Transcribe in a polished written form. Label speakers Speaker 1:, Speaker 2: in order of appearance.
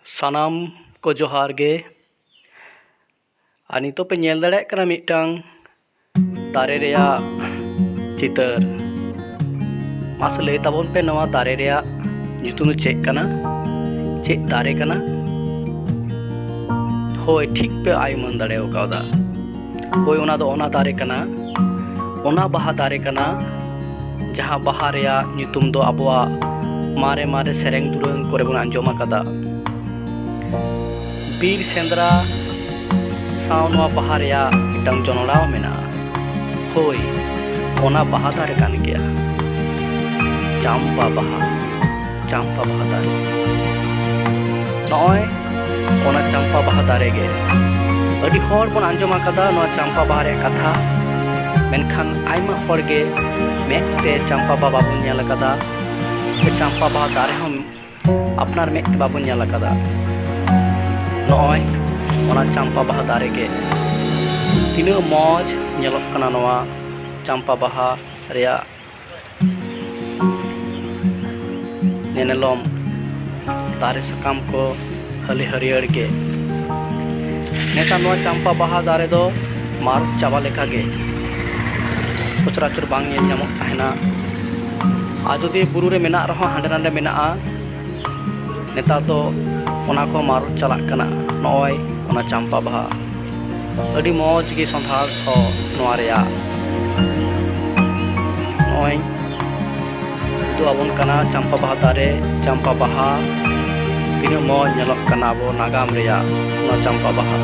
Speaker 1: सानाम को जोहार गे और नितो पे नेल दाड़े कना मिटांग दारे रेया चितर मास लय ताबोन पे नवा दारे रेया nyutum चेक कना चेक दारे कना होय ठीक पे आई मन दाड़े ओकादा होय ओना दो ओना दारे कना ओना बाहा दारे कना जहाँ बाहा रेया nyutum दो आबोआ मारे मारे सेरेंग दुरंग करे बन आंजोम आकादा बीर सेंद्रा साव नवा बाहा रेया मिटांग जनोड़ाव मेना होय ओना बाहा दारे कान गया चंपा बाहा दारे नॉय ओना चंपा बाहा दारे गे अडी होर बन आंजोम आकादा नवा चंपा बाहा रे कथा मेनखान आइमा होर गे मेते चंपा बाबा बन नेल आकादा चंपा बाहा दारे हम अपनार मेते बाबन नेल आकादा नॉय ओना चंपा बाहा दारे गे तीना मौज नेलोग कना नवा चंपा बाहा रेया नेनेलम दारे सकाम को हली हरियर गे नेता नवा चंपा बाहा दारे दो मार चाबा लेखा गे सचराचर बांग नेल नामक ताहेना आ जदि बुरु रे मेना रहो हांडे नांडे मेना नेता दो ओना को मार चलाक कना नॉय ओना चंपा बाहा अडी मौज गे संधार सो नवा रेया नॉय तो आबोन कना चंपा बाहा दारे चंपा बाहा तीना मौज नेलोग कना बो नागाम रेया ओना चंपा बाहा।